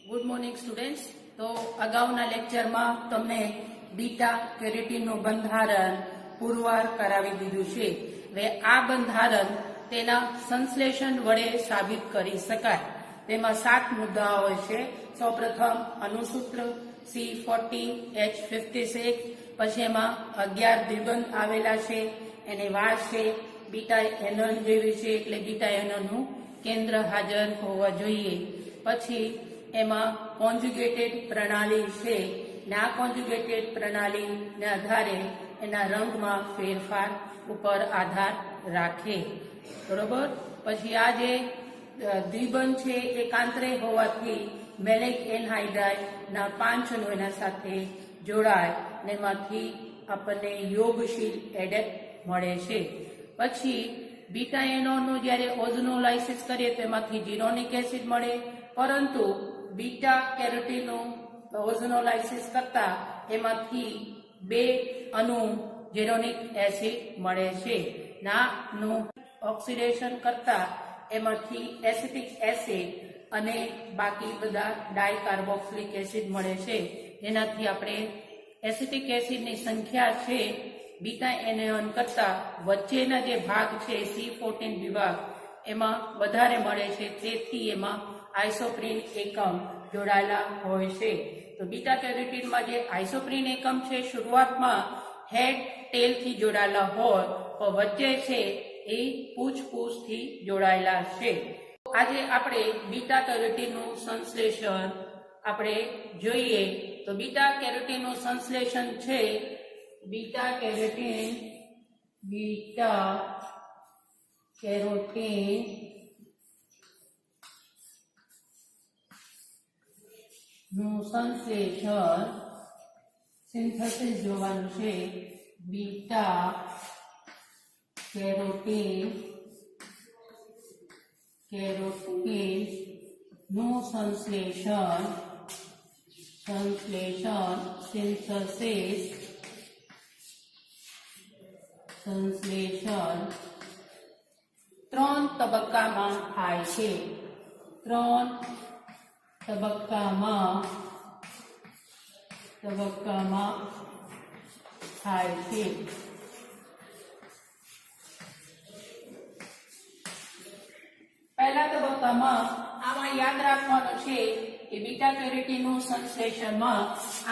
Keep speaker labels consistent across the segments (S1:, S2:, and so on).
S1: Good morning students. તો અગાઉના લેક્ચરમાં તમને બીટા કેરોટીનનું બંધારણ પુરવાર કરાવી દીધું છે. હવે આ બંધારણ તેના સંશ્લેષણ વડે સાબિત કરી શકાય. તેમાં 7 મુદ્દાઓ હોય છે. સૌપ્રથમ અણુસૂત્ર C40H56, પછી એમાં 11 દ્વિબંધ આવેલા છે, એને વાર છે. બીટા એનોન જેવી છે એટલે બીટા એનોનનું કેન્દ્ર હાજર હોવા જોઈએ. પછી એમાં કોન્જ્યુગેટેડ પ્રણાલી છે ને આ કોન્જ્યુગેટેડ પ્રણાલીને આધારે એના રંગમાં ફેરફાર ઉપર આધાર રાખે, બરોબર. પછી આ જે દ્વિબંધ છે એકાંતરે હોવાથી મેલેક એનહાઇડ્રાઇડના 5 અણુ એના સાથે જોડાય ને એમાંથી આપણને યોગશીલ એડેપ મળે છે. પછી બીટા એનોનનું જ્યારે ઓઝોનોલાઇસિસ કરીએ તો એમાંથી જીરોનિક એસિડ મળે, પરંતુ બીટા કેરોટીનનું ઓઝોનોલાઇસિસ કરતા એમાંથી 2 અણુ જીરોનિક એસિડ મળે છે. નાનું ઓક્સિડેશન કરતા એમાંથી એસિટિક એસિડ અને બાકી બધા ડાયકાર્બોક્સિલિક એસિડ મળે છે. એનાથી આપણે એસિટિક એસિડની સંખ્યા છે બીટા એનોન કરતા વચ્ચેના જે ભાગ છે C14 વિભાગ એમાં વધારે મળે છે, તેથી એમાં આઇસોપ્રીન એકમ જોડાયેલા હોય છે. તો બીટા કેરોટીનમાં જે આઇસોપ્રીન એકમ છે શરૂઆતમાં હેડ ટેલથી જોડાયેલા હોય તો વચ્ચે છે એ પૂછપૂછથી જોડાયેલા છે. આજે આપણે બીટા કેરોટીનનું સંશ્લેષણ આપણે જોઈએ. તો બીટા કેરોટીનનું સંશ્લેષણ છે બીટા કેરોટીન નું સંશ્લેષણ સિન્થેસિસ જોવાનું છે. બીટા કેરોટીન નું સંશ્લેષણ સિન્થેસિસ 3 તબક્કામાં થાય છે. 3 તબક્કામાં થાય છે. પહેલા તબક્કામાં આમાં યાદ રાખવાનું છે કે બીટા કેરોટીનનું સંશ્લેષણમાં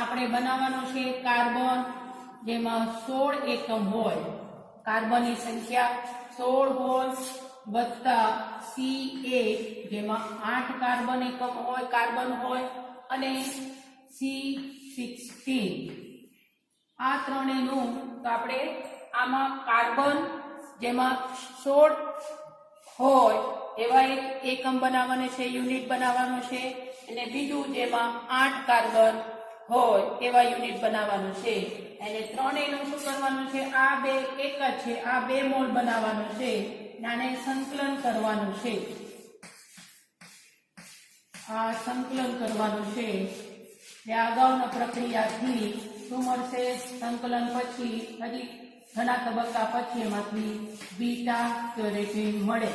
S1: આપણે બનાવવાનું છે કાર્બન, જેમાં 16 એકમ હોય, કાર્બનની સંખ્યા 16 હોય, વત્તા C8 જેમાં 8 કાર્બન હોય અને C16 આ ત્રણેયનું. તો આપણે આમાં કાર્બન જેમાં 16 હોય એવા એક એકમ બનાવવાનો છે, યુનિટ બનાવવાનો છે, અને બીજું જેમાં 8 કાર્બન હોય એવા યુનિટ બનાવવાનું છે. અને ત્રણેયનું શું કરવાનું છે, આ બે એક જ છે, આ 2 મોલ બનાવવાનું છે, આને સંકલન કરવાનું છે. આ સંકલન કરવાનું છે. અગાઉના પ્રક્રિયાથી શું મળશે, સંકલન પછી હજી ઘણા તબક્કા પછી એમાંથી બીટા કેરોટીન મળે.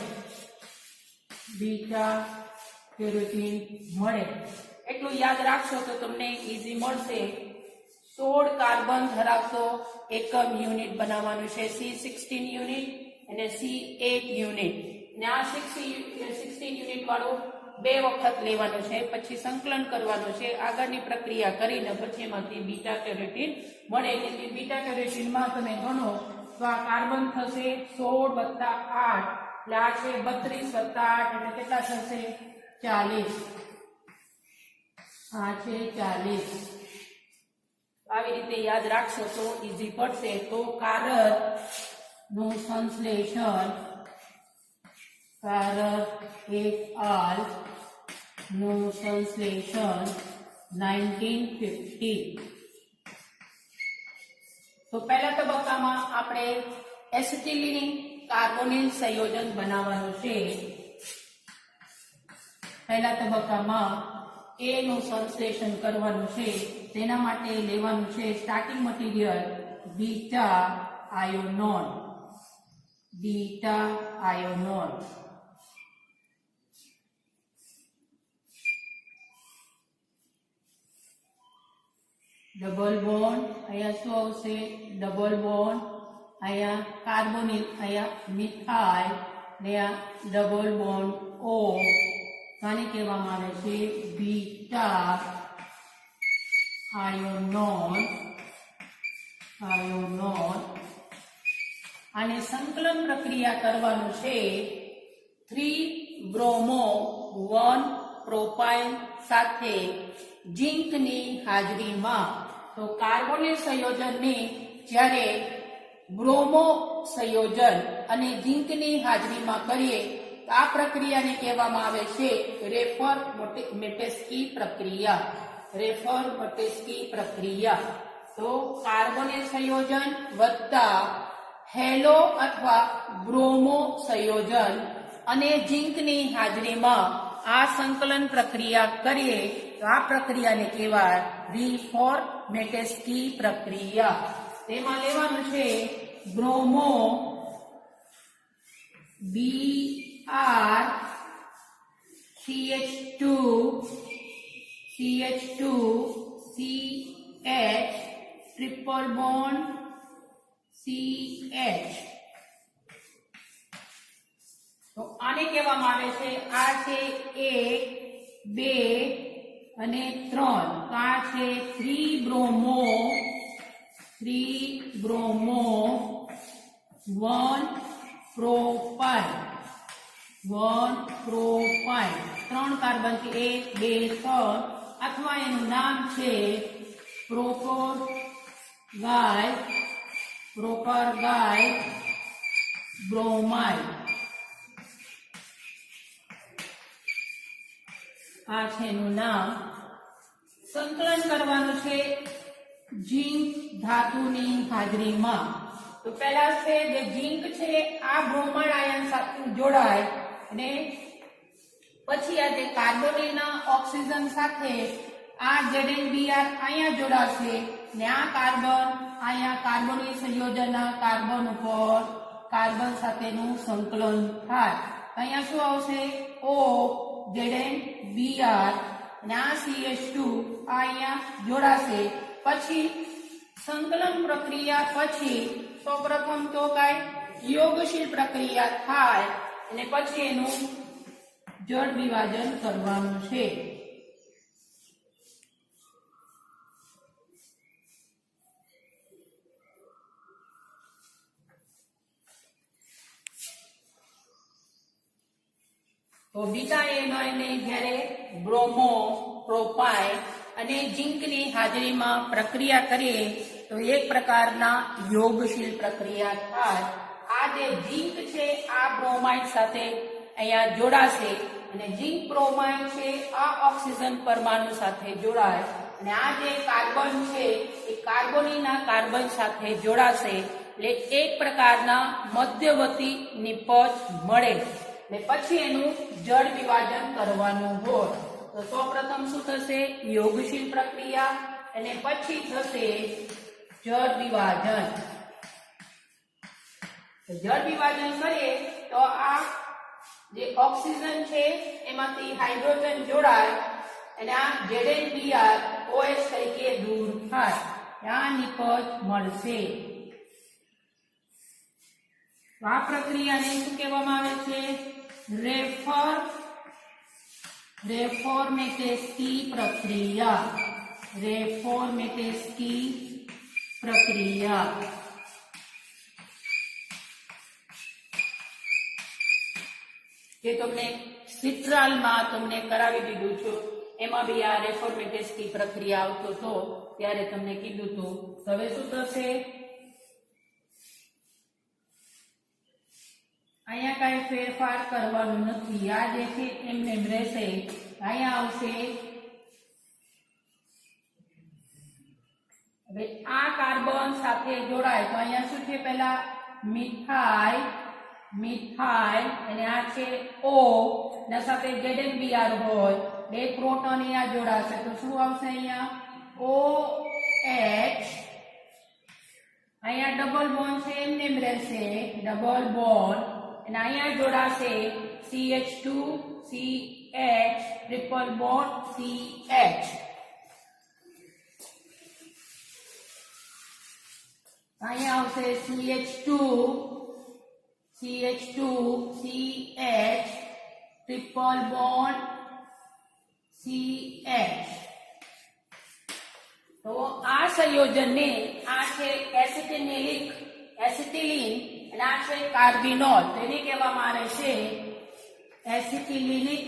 S1: એટલું યાદ રાખશો તો તમને ઈઝી મળશે. 16 કાર્બન ધરાવતો એકમ યુનિટ બનાવવાનું છે, C16 યુનિટ અને C8 યુનિટ. ને આ 16 યુનિટ વાળું 2 વખત લેવાનું છે, પછી સંકલન કરવાનું છે. આગળની પ્રક્રિયા કરીને પછી એમાંથી બીટા કેરોટીન મળે. એટલે બીટા કેરોટીનમાં તમે ગણો તો આ કાર્બન થશે 16 + 8 એટલે આ છે 32 + 8 એટલે કેટલા થશે, 40. આ છે 40. આવી રીતે યાદ રાખશો તો ઈઝી પડશે. તો કારકનું સંશ્લેષણ, કારક 1R નું સંશ્લેષણ 1950. તો પહેલા તબક્કામાં આપણે એસિટિલિન કાર્બોનિલ સંયોજન બનાવવાનું છે. પહેલા તબક્કામાં A નું સંશ્લેષણ કરવાનું છે. તેના માટે લેવાનું છે starting material beta ionone. Double bond, અહીંયા શું આવશે ડબલ બોન્ડ, અહીંયા કાર્બોનિલ, અહીંયા મિથાઇલ, ને આ ડબલ બોન્ડ O, આને કહેવામાં આવે છે બીટા આયોનોન. આને સંકલન પ્રક્રિયા કરવાનું છે 3 બ્રોમો 1 પ્રોપાઇલ સાથે ઝીંકની હાજરીમાં. તો કાર્બોનિલ સંયોજનને જ્યારે બ્રોમો સંયોજન અને ઝીંકની હાજરીમાં કરીએ તો આ પ્રક્રિયાને કહેવામાં આવે છે રેફર-મોટેસ્કી પ્રક્રિયા. રેફર-મોટેસ્કી પ્રક્રિયા. તો કાર્બોનિલ સંયોજન વત્તા હેલો અથવા બ્રોમો સંયોજન અને ઝીંકની હાજરીમાં આ સંકલન પ્રક્રિયા કરીએ તો આ પ્રક્રિયાને કહેવાય રેફર-મોટેસ્કી પ્રક્રિયા. તેમાં લેવાનું છે bromo BrCH2 CH triple bond CH. તો આને કહેવામાં આવે છે, આ છે 1 2 અને 3. તો આ છે 3 બ્રોમો 1 પ્રોપાઇલ 3 કાર્બન છે 1 2 3, અથવા એનું નામ છે પ્રોપર ગાય બ્રોમાઇડ. આ છે એનું નામ. સંકલન કરવાનું છે ઝીંક ધાતુની હાજરીમાં. તો પહેલા છે જે ઝીંક છે આ બ્રોમાઇડ આયન સાથે જોડાય અને પછી આ જે કાર્બોનિલના ઓક્સિજન સાથે આ ZnBr અહીંયા જોડાશે ને આ કાર્બન અહીંયા કાર્બોનિલ સંયોજનના કાર્બન ઉપર કાર્બન સાથેનું સંકલન થાય. અહીંયા શું આવશે O ZnBr અને આ CH2 આ અહીંયા જોડાશે. પછી સંકલન પ્રક્રિયા પછી સૌપ્રથમ તો કઈ યોગશીલ પ્રક્રિયા થાય અને પછી એનું જળ વિભાજન કરવાનું છે. તો બીટા એનોયને જ્યારે બ્રોમો પ્રોપાઇલ અને ઝીંકની હાજરીમાં પ્રક્રિયા કરીએ તો એક પ્રકારના યોગશીલ પ્રક્રિયા થાય. આ જે ઝીંક છે આ બ્રોમાઇડ સાથે અહીંયા જોડાશે અને ઝીંક બ્રોમાઇડ છે આ ઓક્સિજન પરમાણુ સાથે જોડાય અને આ જે કાર્બન છે એ કાર્બોનિલના કાર્બન સાથે જોડાશે એટલે એક પ્રકારના મધ્યવર્તી નિપજ મળે ને પછી એનું જળ વિભાજન કરવાનું હોય. તો સૌપ્રથમ શું થશે યોગશીલ પ્રક્રિયા અને પછી થશે જળ વિભાજન. જળ વિભાજન કરીએ તો આ જે ઓક્સિજન છે એમાંથી હાઇડ્રોજન જોડાય અને આ ZnBr OH તરીકે દૂર થાય. આ નિપજ મળશે. આ પ્રક્રિયાને શું કહેવામાં આવે છે રેફોર્મેટેસ્કી પ્રક્રિયા. રેફોર્મેટેસ્કી પ્રક્રિયા. જે તમને સિટ્રાલમાં તમને કરાવી દીધું છે એમાં બી આ રેફોર્મેટેસ્કી પ્રક્રિયા આવતો હતો ત્યારે તમને કીધું હતું. હવે શું થશે અહીંયા કઈ ફેરફાર કરવાનું નથી. આ જે છે એમને રહેશે. અહીંયા આવશે હવે આ કાર્બન સાથે જોડાય તો અહીંયા શું છે પહેલા મિથાઇલ અને આ છે O ના સાથે ZnBr હોય બે પ્રોટોન અહીંયા જોડાશે તો શું આવશે અહીંયા OH. અહીંયા ડબલ બોન્ડ છે એમને રહેશે ડબલ બોન્ડ અને અહીંયા જોડાશે CH2 CH triple bond CH. અહીંયા આવશે CH2 CH triple bond CH. તો આ સંયોજનને આ છે એસિટિલિન અને આ છે કાર્બિનોલ. તેને કહેવામાં આવે છે એસિટિલિનિક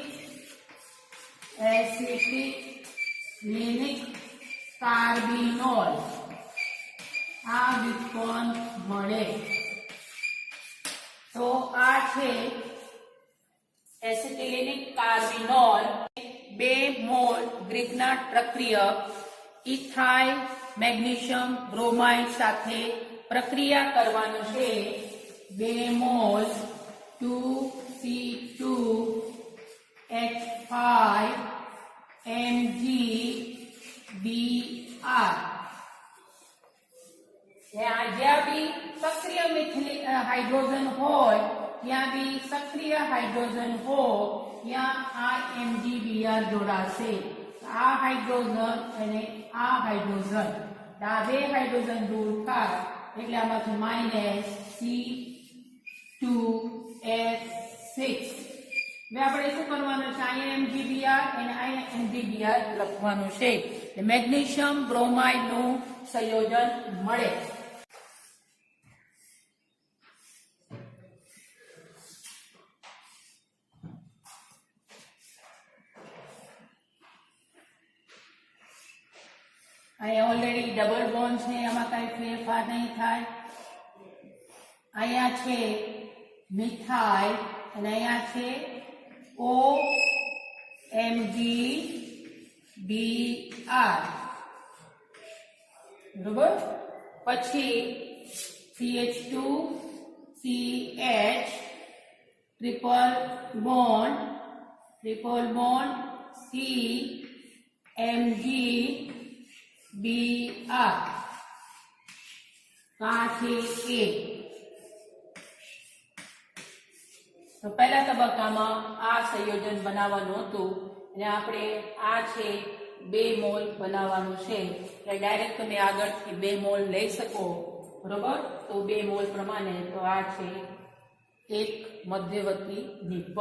S1: કાર્બિનોલ. આ વિસ્કોન મળે. તો આ છે એસિટિલિનિક કાર્બિનોલ. 2 મોલ ગ્રિગ્નાર્ડ પ્રક્રિયક ઇથાઇલ મેગ્નેશિયમ બ્રોમાઇડ સાથે પ્રક્રિયા કરવાનું છે. 2 મોલ 2C2H5 MgBr. જ્યાં બી સક્રિય હાઇડ્રોજન હોય ત્યાં બી સક્રિય હાઇડ્રોજન હોય ત્યાં આ MgBr જોડાશે. આ હાઇડ્રોજન અને આ હાઇડ્રોજન, આ બે હાઇડ્રોજન દૂર થાય એટલે આમાંથી -C2H6. હવે આપણે શું કરવાનું છે? અહીંયા MgBr અને અહીંયા MgBr લખવાનું છે. મેગ્નેશિયમ બ્રોમાઇડ નું સંયોજન મળે. અહીંયા ઓલરેડી ડબલ બોન્ડ છે, આમાં કઈ ફેરફાર નહીં થાય. અહીંયા છે મિથાઇલ અને અહીંયા છે OMgBr. બરોબર. પછી CH2 CH triple bond C MgBr. આ છે A. તો પહેલા તબક્કામાં આ સંયોજન બનાવવાનું હતું અને આપણે આ છે 2 મોલ બનાવવાનું છે. એટલે ડાયરેક્ટ તમે આગળથી 2 મોલ લઈ શકો. બરોબર. તો 2 મોલ પ્રમાણે તો આ છે એક મધ્યવર્તી નિપજ.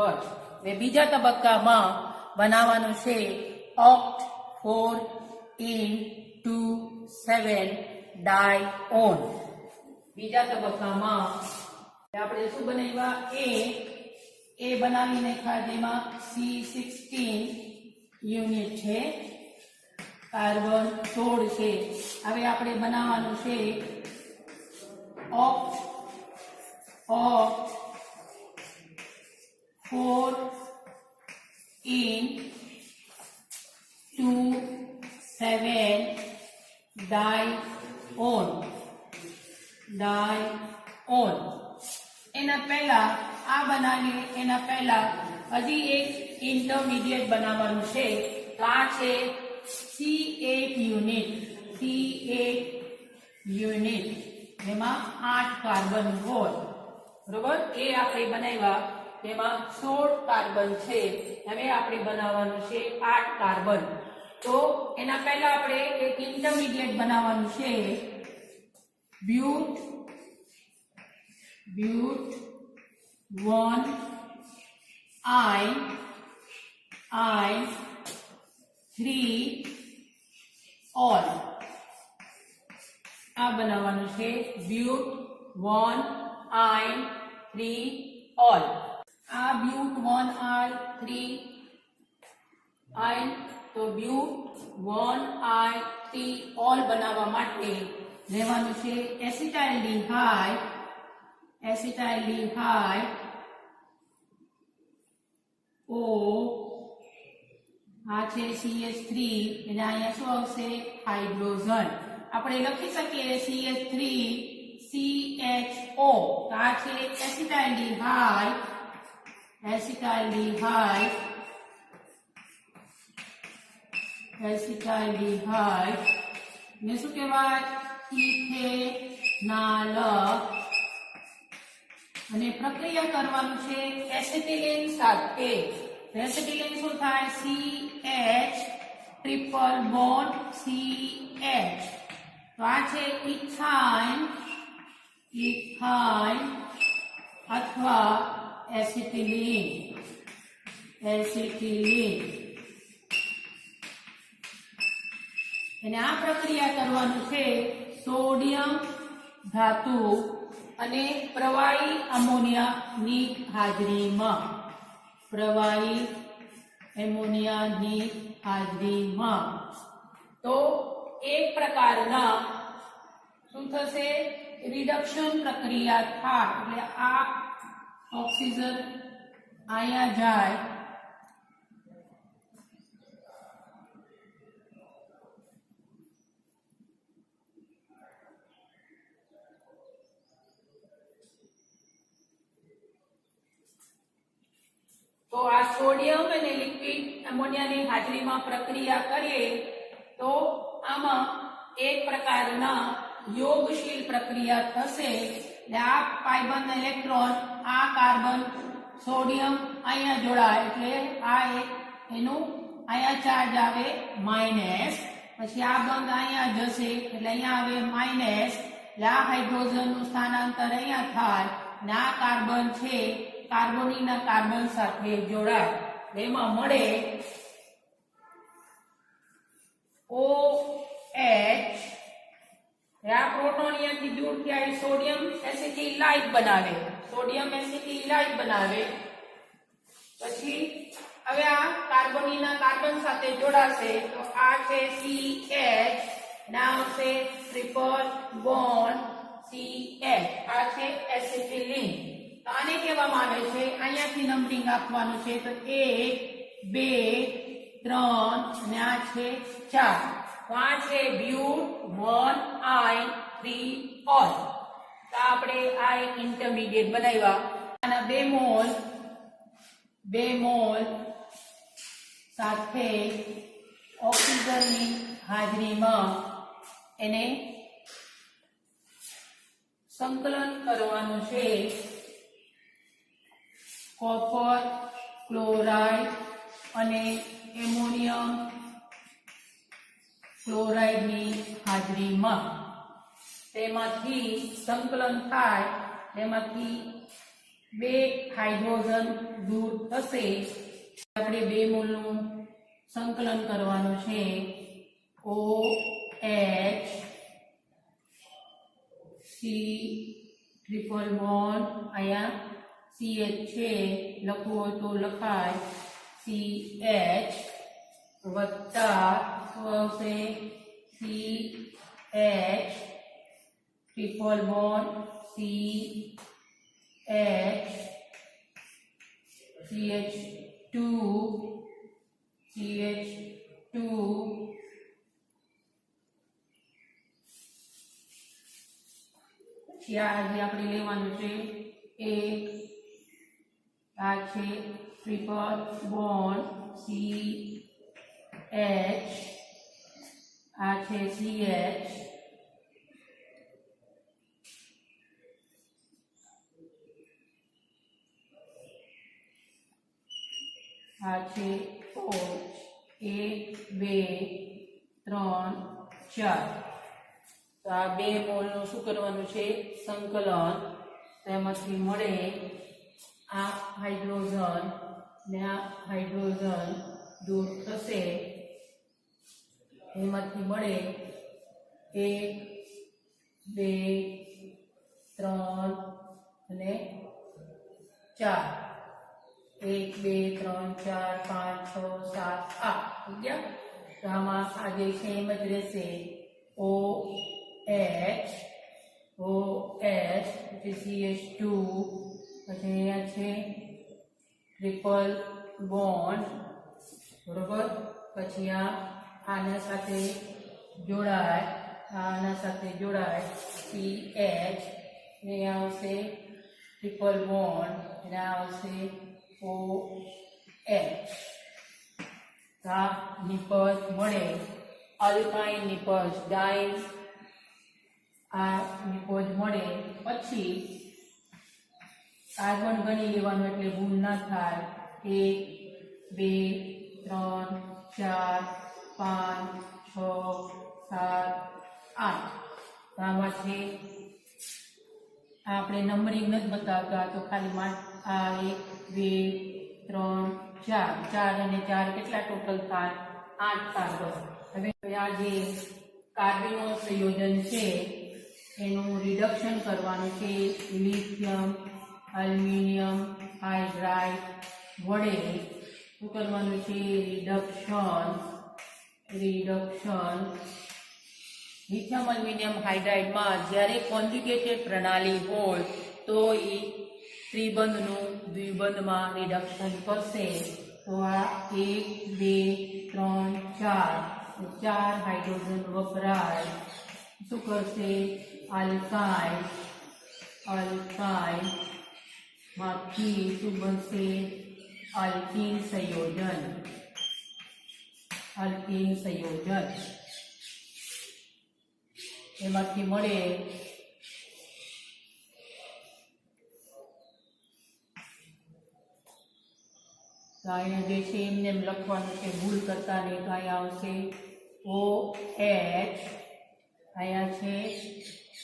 S1: હવે બીજા તબક્કામાં બનાવવાનું છે ઓક્ટ 4-in-2-7 ડાયઓન. બીજા તબક્કામાં આપણે શું બનાવ્યા? એ બનાવીને ખાધેમાં C16 યુનિટ છે, કાર્બન 16 છે. હવે આપણે બનાવવાનું છે ઓક્ટ 4-in-2-7 ડાયઓન. એના પહેલા આ બનાવીએ એના પહેલા હજી એક ઇન્ટરમીડિયેટ બનાવવાનું છે. તો આ છે C8 યુનિટ. એમાં 8 કાર્બન હોય. બરોબર. એ આપણે બનાવ્યા. તેમાં 16 કાર્બન છે. હવે આપણે બનાવવાનું છે 8 કાર્બન. તો એના પહેલા આપણે એક ઇન્ટરમીડિયેટ બનાવવાનું છે બ્યુટ 1-3-ol. આ બનાવવાનું છે બ્યુટ 1-3-ol. આ બ્યુટ 1-3-ol. તો બ્યુટ 1-3-ol બનાવવા માટે લેવાનું છે એસિટાઇલડીહાઇડ O. આ છે CH3 અને અહીંયા શું આવશે? હાઇડ્રોજન. આપણે લખી શકીએ CH3 CHO. આ છે એસિટાઇલડીહાઇડ ને શું કહેવાય? ઇથેનોલ. અને પ્રક્રિયા કરવાનું છે એસિટિલિન સાથે. એસિટિલિન શું થાય? CH triple bond CH. તો આ છે ઇથાઇન ઇથાઇલ અથવા એસિટિલિન અને આ પ્રક્રિયા કરવાનું છે સોડિયમ ધાતુ અને પ્રવાહી અમોનિયાની હાજરીમાં તો એક પ્રકારના શું થશે રિડક્શન પ્રક્રિયા થાય એટલે આ ઓક્સિજન અહીંયા જાય તો આ સોડિયમ અને લિક્વિડ એમોનિયાની હાજરીમાં પ્રક્રિયા કરીએ તો આમાં એક પ્રકારના યોગશીલ પ્રક્રિયા થશે એટલે આ પાઇબંધ ઇલેક્ટ્રોન આ કાર્બન સોડિયમ અહીંયા જોડાય એટલે આ એક એનું અહીંયા ચાર્જ આવે માઇનસ પછી આ બંધ અહીંયા જશે એટલે અહીંયા આવે માઇનસ એટલે આ હાઇડ્રોજનનું સ્થાનાંતર અહીંયા થાય અને આ કાર્બન છે કાર્બોનીના કાર્બન સાથે જોડાય એમાં મળે OH આ પ્રોટોન અહીંયાથી દૂર થાય સોડિયમ એસિટિલાઇટ બનાવે પછી હવે આ કાર્બોનીના કાર્બન સાથે જોડાશે તો આ છે CH નામ છે ટ્રિપલ બોન્ડ CH આ છે એસિટિલિન તો આને કહેવામાં આવે છે અહીંયાથી નંબરિંગ આપવાનું છે તો 1 2 3 અને આ છે 4 તો આ છે બ્યુટ 1 I 3 ઓલ તો આપણે આ એક ઇન્ટરમીડિયેટ બનાવ્યા આના 2 મોલ સાથે ઓક્સિજનની હાજરીમાં એને સંકલન કરવાનું છે કોપર ક્લોરાઇડ અને એમોનિયમ ક્લોરાઇડની હાજરીમાં તેમાંથી સંકલન થાય તેમાંથી 2 હાઇડ્રોજન દૂર થશે આપણે 2 મોલનું સંકલન કરવાનું છે OH C ટ્રિપલ બોન્ડ અહીંયા CH છે લખવું હોય તો લખાય CH વત્તા આવશે CH ટ્રિપલ બોન્ડ CH2 પછી આ જે આપણે લેવાનું છે એક આ છે ટ્રિપલ બોન્ડ CH આ છે CH આ છે OH 1 2 3 4 તો આ 2 મોલનું શું કરવાનું છે સંકલન તેમાંથી મળે આ હાઇડ્રોજન ને આ હાઇડ્રોજન દૂર થશે એમાંથી મળે 1 2 3 અને 4 1 2 3 4 5 6 7 8 ગયા તો આમાં આજે છે એમ જ રહેશે OH પછી CH2 પછી અહીંયા છે ટ્રિપલ બોન્ડ બરોબર પછી આના સાથે જોડાય CH ને આવશે ટ્રિપલ બોન્ડ અને આવશે OH આ નિપજ મળે અલ્કાઇન નિપજ ડાઇન આ નિપજ મળે પછી કાર્બન ગણી લેવાનું એટલે ભૂલ ના થાય 1 2 3 4 5 6 7 8 આમાં છે આપણે નંબરિંગ નથી બતાવતા તો ખાલી આ 1 2 3 4 4 અને 4 કેટલા ટોટલ થાય 8 કાર્બન હવે આ જે કાર્બનનું સંયોજન છે એનું રિડક્શન કરવાનું છે લિથિયમ એલ્યુમિનિયમ હાઇડ્રાઇડ વડે શું કરવાનું છે રિડક્શન લિથિયમ એલ્યુમિનિયમ હાઇડ્રાઇડમાં જ્યારે કોન્જ્યુગેટેડ પ્રણાલી હોય તો એ ત્રિબંધનું દ્વિબંધમાં રિડક્શન કરશે તો આ 1 2 3 4 4 હાઇડ્રોજન વપરાય શું કરશે અલ્કાઇલ માંથી શું બનશે અલ્કીન સંયોજન એમાંથી મળે તો અહીંયા જે છે એમને એમ લખવાનું છે ભૂલ કરતા નહીં તો અહીંયા આવશે OH અહીંયા છે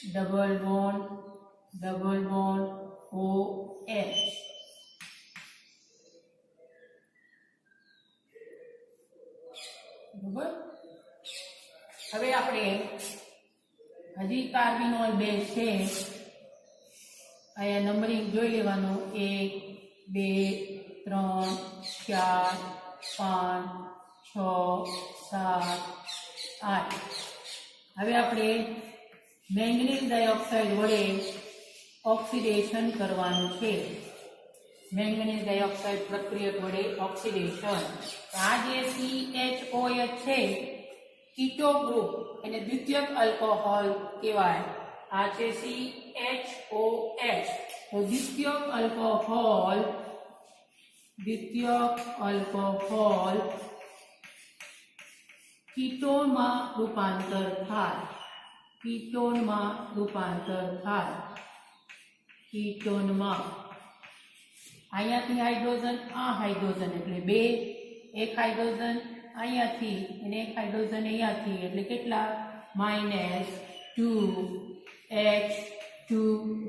S1: ડબલ બોન્ડ OH બરાબર હવે આપણે હજી કાર્બિનોલ બેઝ છે અહીંયા નંબરિંગ જોઈ લેવાનું 1 2 3 4 5 6 7 8 હવે આપણે મેંગનીઝ ડાયોક્સાઇડ વડે ઓક્સિડેશન કરવાનું છે મેંગનીઝ ડાયોક્સાઇડ પ્રક્રિયક વડે ઓક્સિડેશન આ જે CHOH છે કીટો ગ્રુપ એને દ્વિતીયક આલ્કોહોલ કહેવાય આ છે CHOH તો દ્વિતીયક આલ્કોહોલ કીટોનમાં રૂપાંતર થાય કીટોનમાં અહીંયાથી હાઇડ્રોજન આ હાઇડ્રોજન એટલે 2 એક હાઇડ્રોજન અહીંયાથી અને એક હાઇડ્રોજન અહીંયાથી એટલે કેટલા -2H2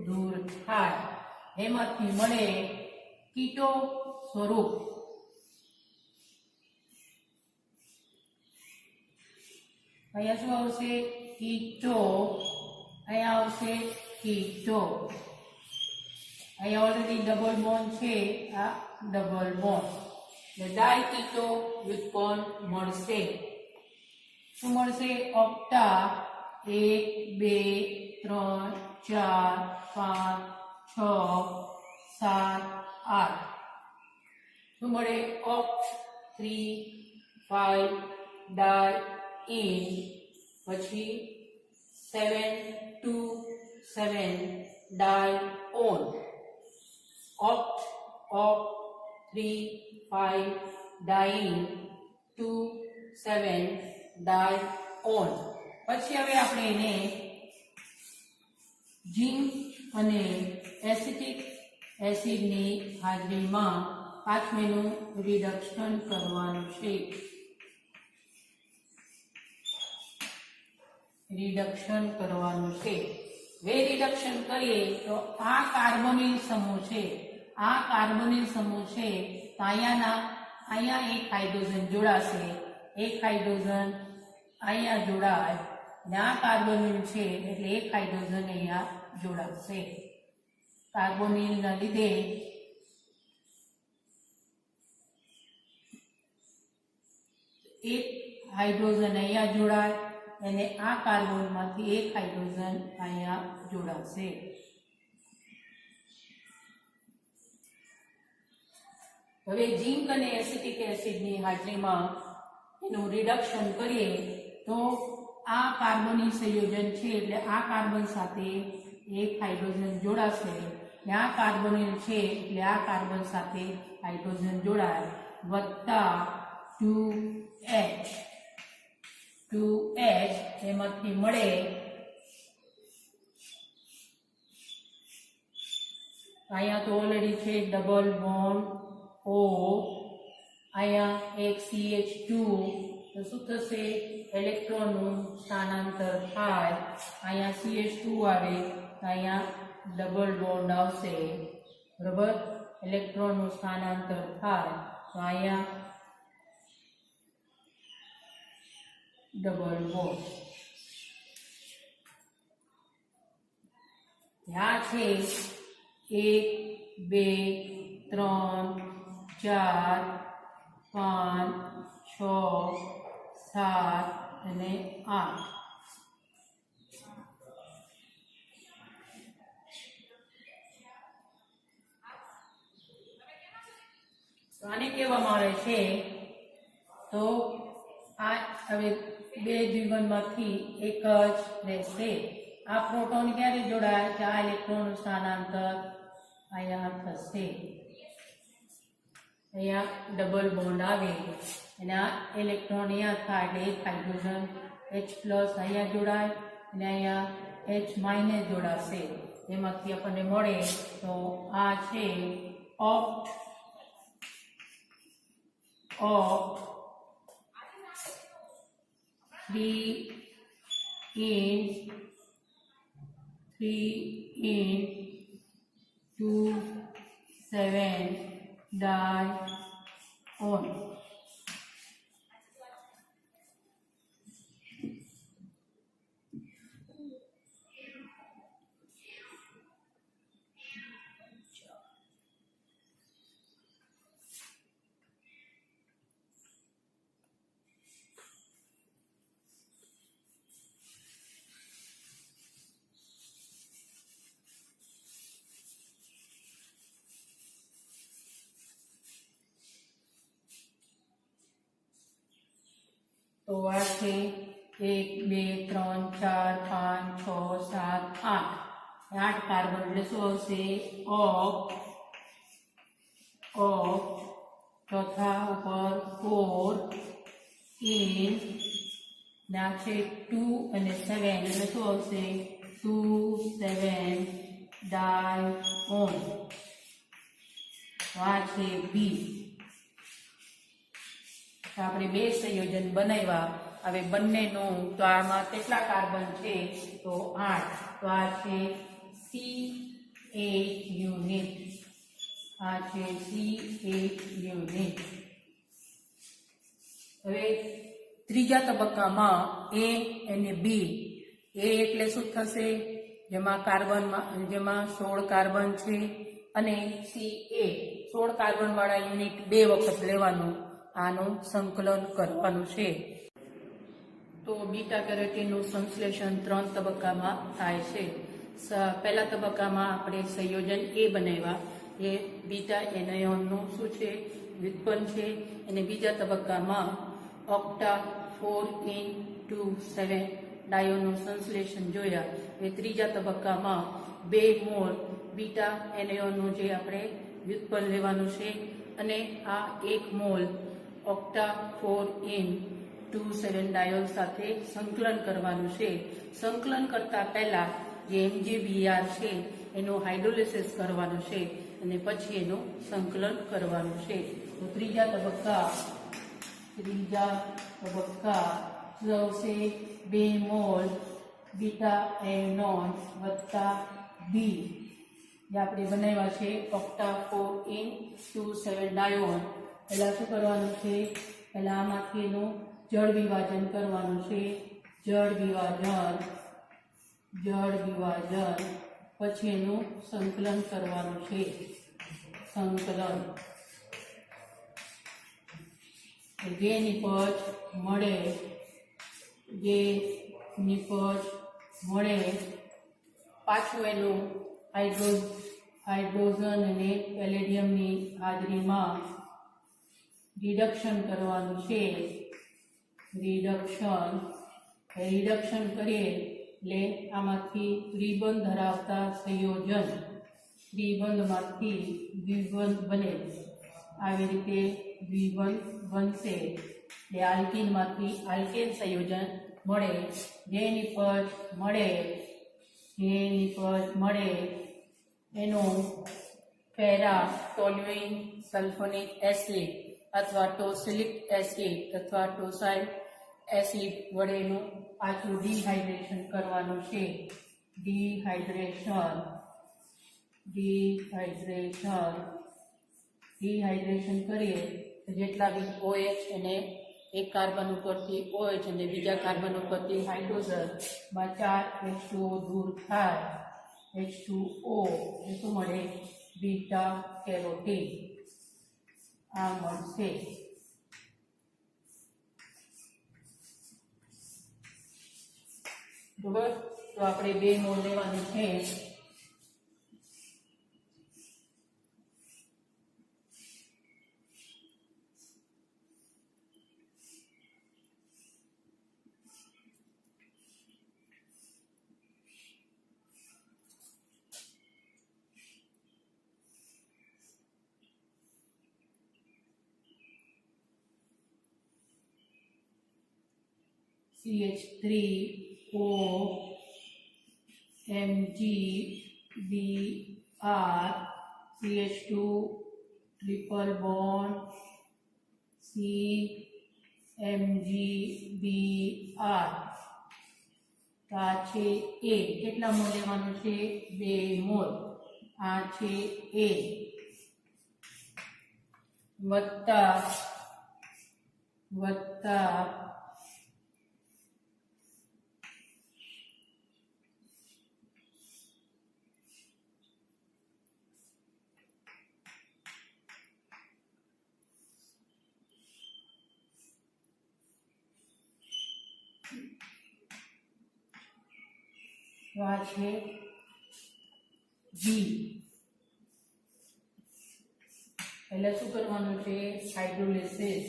S1: દૂર થાય એમાંથી મળે કીટો સ્વરૂપ અહીંયા શું આવશે કીટો અહીંયા આવશે કીટો અહીંયા ઓલરેડી ડબલ બોન્ડ છે આ ડબલ બોન્ડ એટલે ડાયકીટો વ્યુત્પન્ન મળશે શું મળશે ઓક્ટા 1 2 3 4 5 6 7 8 શું મળે ઓક્ટ 3 5 ડાયઇન પછી 7 2 7 ડાયઓન ઓક્ટ 3 5 ડાઇન 2 7 ડાયઓન પછી હવે આપણે એને ઝીંક અને એસિટિક એસિડની હાજરીમાં પાંચમેનું રિડક્શન કરવાનું છે હવે રિડક્શન કરીએ તો આ કાર્બોનિલ સમૂહ છે તો અહીંયા એક હાઇડ્રોજન જોડાશે એક હાઇડ્રોજન અહીંયા જોડાય અને આ કાર્બોનિલ છે એટલે એક હાઇડ્રોજન અહીંયા જોડાશે કાર્બોનિલના લીધે એક હાઇડ્રોજન અહીંયા જોડાય અને આ કાર્બનમાંથી એક હાઇડ્રોજન અહીંયા જોડાશે હવે ઝીંક અને એસિટિક એસિડની હાજરીમાં એનું રિડક્શન કરીએ તો આ કાર્બોનિલ સંયોજન છે એટલે આ કાર્બન સાથે એક હાઇડ્રોજન જોડાશે અને આ કાર્બોનિલ છે એટલે આ કાર્બન સાથે હાઇડ્રોજન જોડાય વત્તા 2H એમાંથી મળે અહીંયા તો ઓલરેડી છે ડબલ બોન્ડ O અહીંયા એક CH2 તો શું થશે ઇલેક્ટ્રોનનું સ્થાનાંતર થાય અહીંયા CH2 આવે તો અહીંયા ડબલ બોન્ડ આવશે, બરોબર. ઇલેક્ટ્રોનનું સ્થાનાંતર થાય તો અહીંયા ડબલ બોન્ડ. ત્યાં છે 1 2 3 4 5 6 7 અને 8. આને કહેવામાં આવે છે તો આ હવે બે દ્વિબંધમાંથી એક જ રહેશે. આ પ્રોટોન ક્યારે જોડાય કે આ ઇલેક્ટ્રોનનું સ્થાનાંતર અહીંયા થશે, અહીંયા ડબલ બોન્ડ આવે અને આ ઇલેક્ટ્રોન અહીંયા થાય એટલે એક હાઇડ્રોજન H+ અહીંયા જોડાય અને અહીંયા H- જોડાશે. એમાંથી આપણને મળે તો આ છે ઓક્ટ of 3(2)7 dione. તો આ છે 1 2 3 4 5 6 7 8. 8 કાર્બન એટલે શું આવશે? ઓક્ટ ચોથા ઉપર 4 ઇન ના છે 2 અને 7 એટલે શું આવશે? 2 7 ડાયઓન. આ છે બી. આપણે બે સંયોજન બનાવ્યા. હવે બંનેનું તો આમાં કેટલા કાર્બન છે? તો 8. તો આ છે C8 યુનિટ. આ છે C8 યુનિટ. હવે ત્રીજા તબક્કામાં A અને B. A એટલે શું થશે? જેમાં 16 કાર્બન છે અને CA 16 કાર્બન વાળા યુનિટ 2 વખત લેવાનું. આનું સંકલન કરવાનું છે. તો બીટા કેરોટીનનું સંશ્લેષણ 3 તબક્કામાં થાય છે. પહેલા તબક્કામાં આપણે સંયોજન A બનાવ્યા, એ બીટા એનાયોનનું શું છે? વ્યુત્પન્ન છે. અને બીજા તબક્કામાં ઓક્ટા 4(2)7 ડાયોનનું સંશ્લેષણ જોયા. એ ત્રીજા તબક્કામાં 2 મોલ બીટા એનાયોનનું જે આપણે વ્યુત્પન્ન લેવાનું છે અને આ 1 મોલ ઓક્ટા 4(2)7 ડાયોન સાથે સંકલન કરવાનું છે. સંકલન કરતા પહેલા જે MgBr છે એનું હાઇડ્રોલિસિસ કરવાનું છે અને પછી એનું સંકલન કરવાનું છે. તો ત્રીજા તબક્કા આવશે 2 મોલ બીટા એનોન વત્તા બી જે આપણે બનાવ્યા છે ઓક્ટા 4(2)7 ડાયોન. પહેલા શું કરવાનું છે? પહેલા આમાંથી એનું જળ વિભાજન કરવાનું છે. જળ વિભાજન પછી એનું સંકલન કરવાનું છે. સંકલન જે નિપજ મળે પાછું એનું હાઇડ્રોજન અને પેલેડિયમની હાજરીમાં રિડક્શન કરવાનું છે. રિડક્શન કરીએ એટલે આમાંથી ત્રિબંધ ધરાવતા સંયોજન ત્રિબંધમાંથી દ્વિબંધ બને. આવી રીતે દ્વિબંધ બનશે એટલે આલ્કીનમાંથી આલ્કેન સંયોજન મળે. જે નિપજ મળે એનું પેરા ટોલ્યુઇન સલ્ફોનિક એસિડ અથવા ટોસિલિક એસિડ અથવા ટોસાઇલ એસિડ વડેનું પાછું ડિહાઇડ્રેશન કરવાનું છે. ડિહાઇડ્રેશન ડિહાઇડ્રેશન કરીએ તો જેટલા બી OH અને એક કાર્બન ઉપરથી OH અને બીજા કાર્બન ઉપરથી હાઇડ્રોજનમાં 4 H2O દૂર થાય, H2O એ શું મળે? બીટા કેરોટીન આ મળશે. બરાબર, તો આપણે 2 મોલ લેવાનું છે. CH3O MgBr CH2 triple bond CMgBr. તો આ છે A. કેટલા મોલ લેવાનું છે? 2 મોલ. આ છે A વત્તા આ છે G. પહેલા શું કરવાનું છે? હાઇડ્રોલિસિસ.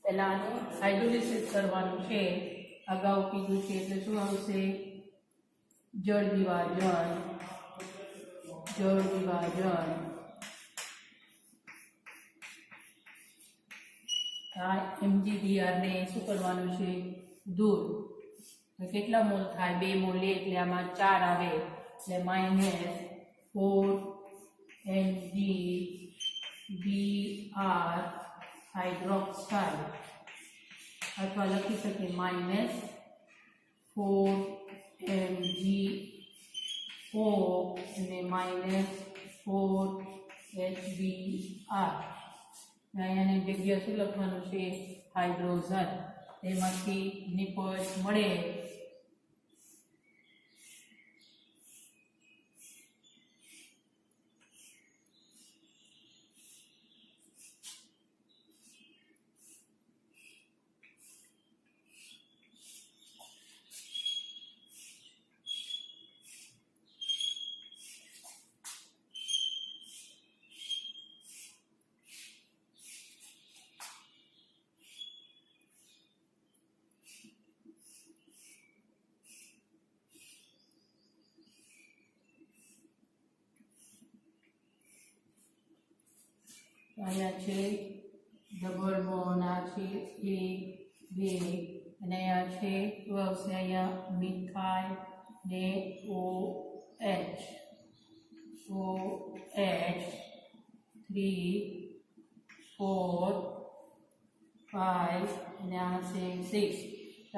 S1: પહેલા આનું હાઇડ્રોલિસિસ કરવાનું છે. અગાઉ કીધું છે એટલે શું આવશે? જળ વિભાજન. આ MgBr ને શું કરવાનું છે? દૂર. તો કેટલા મોલ થાય? 2 મોલ લે એટલે આમાં 4 આવે એટલે -4 MgBr હાઇડ્રોક્સાઇડ, અથવા લખી શકીએ -4 MgO અને -4 HBr. અહીંયાની જગ્યા શું લખવાનું છે? હાઇડ્રોજન. એમાંથી નિપજ મળે અહીંયા છે ડબલ બોન્ડ. આ છે 1 2 અને અહીંયા છે શું આવશે? અહીંયા મિથાઇલ ને OH 3 4 5 અને આ છે 6.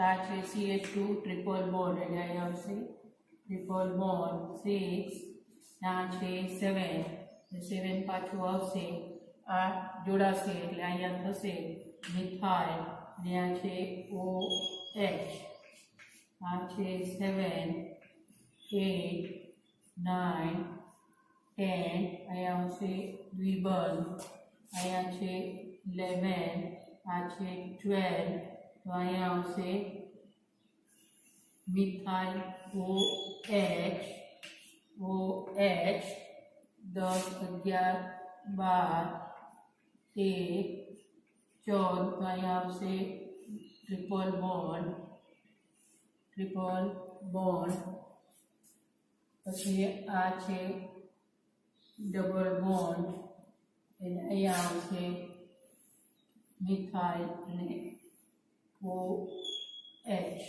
S1: આ છે CH2 ટ્રિપલ બોન્ડ એટલે અહીંયા આવશે ટ્રિપલ બોન્ડ 6. આ છે 7 પાછું આવશે. આ જોડાશે એટલે અહીંયા થશે મિથાઇલ અને આ છે OH. આ છે 7 8 9 10. અહીંયા આવશે દ્વિબંધ. અહીંયા છે 11. આ છે 12. તો અહીંયા આવશે મિથાઇલ OH 10 11 12 13 14. તો અહીંયા આવશે ટ્રિપલ બોન્ડ. પછી આ છે ડબલ બોન્ડ અને અહીંયા આવશે મિથાઇલ અને OH.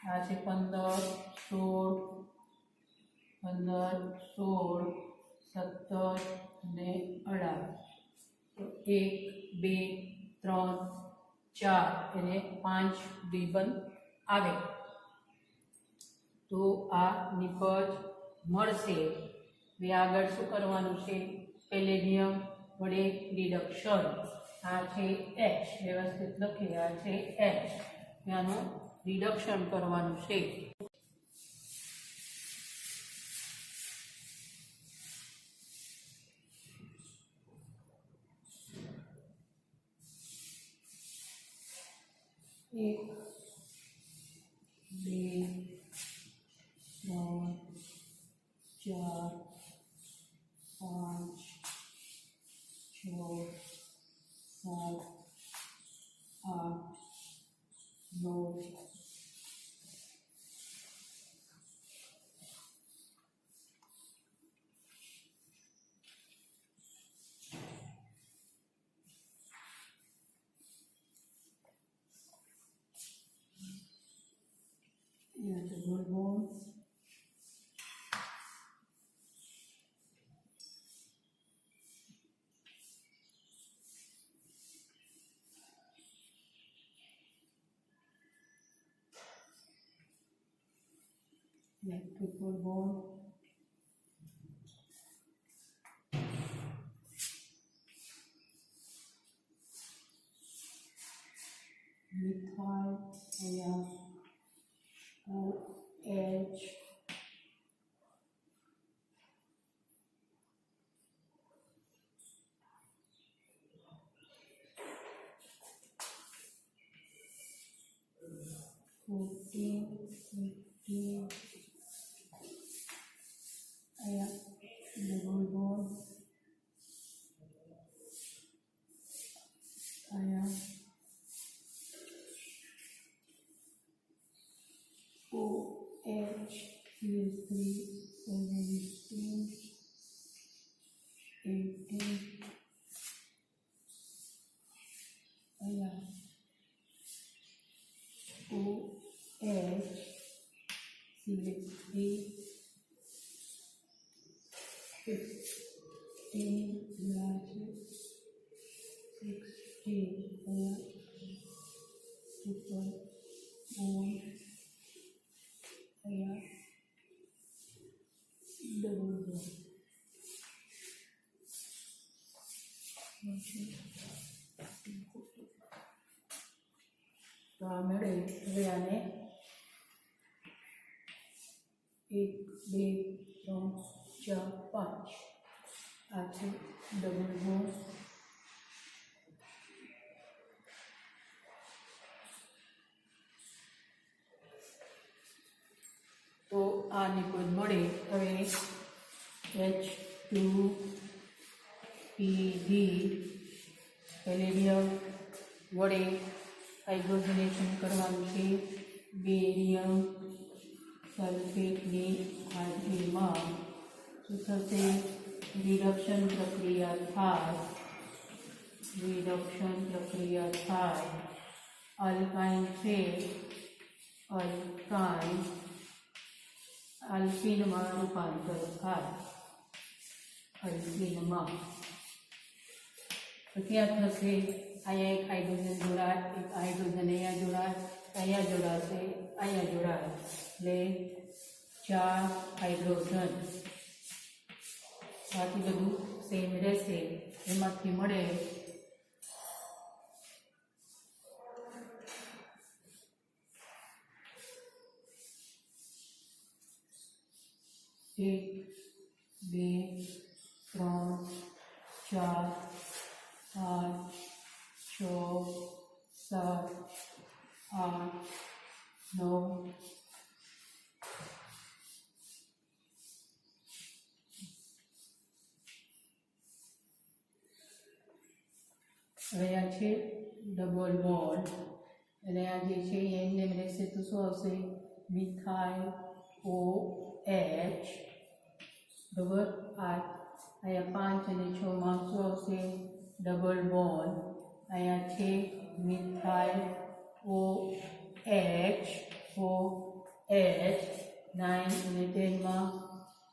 S1: આ છે 15 16 17 અને 18. 1 2 3 4 અને 5 દ્વિબંધ આવે તો આ નિપજ મળશે. હવે આગળ શું કરવાનું છે? પેલેડિયમ વડે રિડક્શન. આ છે H, વ્યવસ્થિત લખીએ. આ છે H, આનું રિડક્શન કરવાનું છે. એક બે ત્રણ ચાર પાંચ છ સાત આઠ નવ That's a good one. Like triple bond. Methyl, yeah. OH double bond OH CH3 17 18 OH CH3 તો આ મળે. હવે આને 1 2 3 4 5 આ છે ડબલ બોન્ડ. તો આ નિપજ મળે. હવે H2PB પેલેડિયમ વડે હાઇડ્રોજનેશન કરવાનું છે. બેરિયમ સલ્ફેટની હાજરીમાં શું થશે? રિડક્શન પ્રક્રિયા થાય. અલ્કાઇન છે, અલ્કાઇન આલ્કીનમાં રૂપાંતર થાય. અલ્કીનમાં તો ક્યાં થશે? અહીંયા એક હાઇડ્રોજન જોડાય, એક હાઇડ્રોજન અહીંયા જોડાય, અહીંયા જોડાશે, અહીંયા જોડાય, એટલે 4 હાઇડ્રોજન. બાકી બધું સેમ રહેશે. એમાંથી મળે એક બે ત્રણ ચાર પાંચ છ સાત આઠ નવ હવે આ છે ડબલ બોન્ડ અને આ જે છે એમને રહેશે તો શું આવશે? મિથાઇલ OH બરાબર. આ અહીંયા 5 અને 6 માં શું આવશે? Double bond. અહીંયા છે મિથાઇલ OH 9 અને 10 માં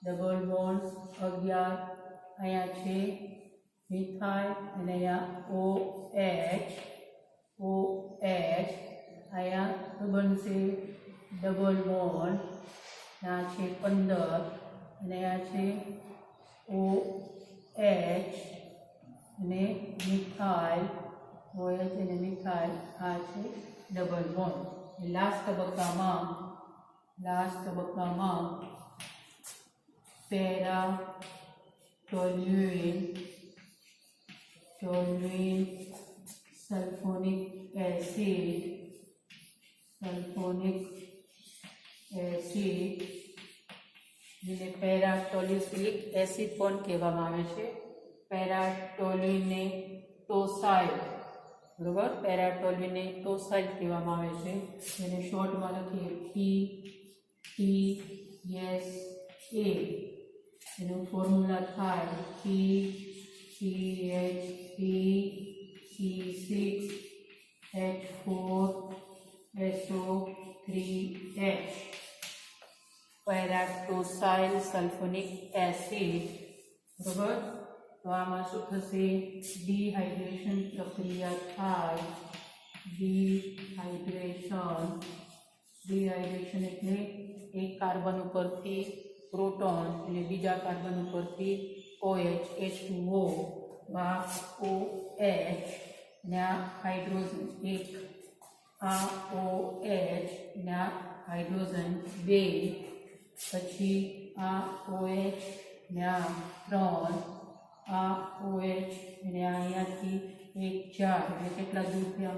S1: ડબલ બોન્ડ 11. અહીંયા છે મિથાઇલ અને અહીંયા OH અહીંયા બનશે ડબલ બોન્ડ, આ છે 15 અને આ છે OH અને મિથાઇલ, OH અને મિથાઇલ, આ છે ડબલ બોન્ડ. લાસ્ટ તબક્કામાં પેરા ટોલ્યુઇન સલ્ફોનિક એસિડ જેને પેરાટોલ્યુસિલિક એસિડ પણ કહેવામાં આવે છે. પેરાટોલ્યુઇનને ટોસાઇલ, બરોબર, પેરાટોલ્યુઇનને ટોસાઇલ કહેવામાં આવે છે, જેને શોર્ટમાં લખીએ PTSA. એનું ફોર્મ્યુલા થાય PCHPC6H4SO3H, પેરાટોસાઇલ સલ્ફોનિક એસિડ, બરોબર. તો આમાં શું થશે? ડિહાઇડ્રેશન પ્રક્રિયા થાય. ડિહાઇડ્રેશન એટલે એક કાર્બન ઉપરથી પ્રોટોન અને બીજા કાર્બન ઉપરથી OH H2O, આ OH ને આ હાઇડ્રોજન એક, આ OH ને આ હાઇડ્રોજન 2, પછી આ OH ને આ 3, આ OH અને અહીંયાથી એક 4, એટલે કેટલા દૂર થયા?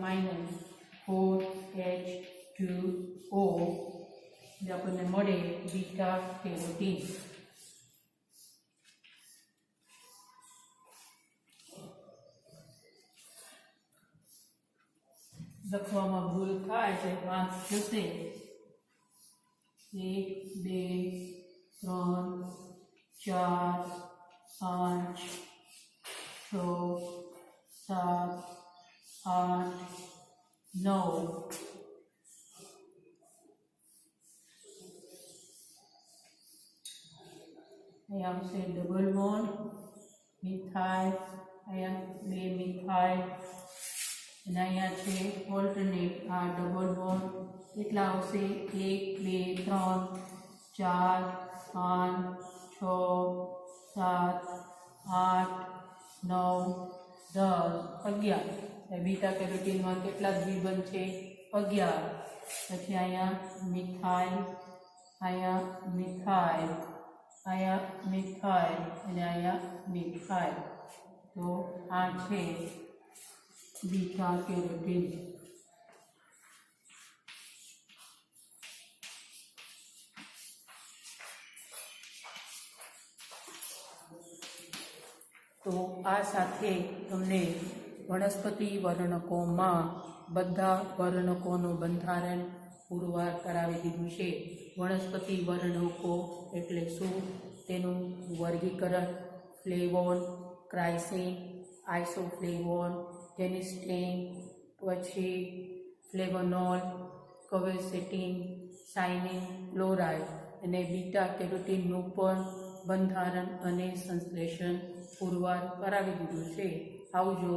S1: -4H2O. જે આપણને મળે બીટા કેરોટીન. લખવામાં ભૂલ થાય તો 5 જશે. 1 2 3 4 5 6 7 8 9. અહીંયા આવશે ડબલ બોન્ડ, મિથાઇલ, અહીંયા 2 મિથાઇલ અને અહીંયા છે ઓલ્ટરનેટ, આ ડબલ બોન્ડ. કેટલા આવશે? 1 2 3 4 5 6 7 8 9 10 11. બીટા કેરોટીનમાં કેટલા દ્વિબંધ છે? 11. પછી અહીંયા મિથાઇલ, અહીંયા મિથાઇલ, અહીંયા મિથાઇલ અને અહીંયા મિથાઇલ. તો આ છે બીટા કેરોટીન. તો આ સાથે તમને વનસ્પતિ વર્ણકોમાં બધા વર્ણકોનું બંધારણ પુરવાર કરાવી દીધું છે. વનસ્પતિ વર્ણકો એટલે શું, તેનું વર્ગીકરણ, ફ્લેવોન, ક્રાઇસિન, આઇસોફ્લેવોન, ટેનિસ્ટેન, પછી ફ્લેવોનોલ, ક્વેર્સેટિન, સાયનિન, ક્લોરાઇડ અને બીટા કેરોટીનનું પણ બંધારણ અને સંશ્લેષણ પુરવાર કરાવી દીધું છે. આવજો.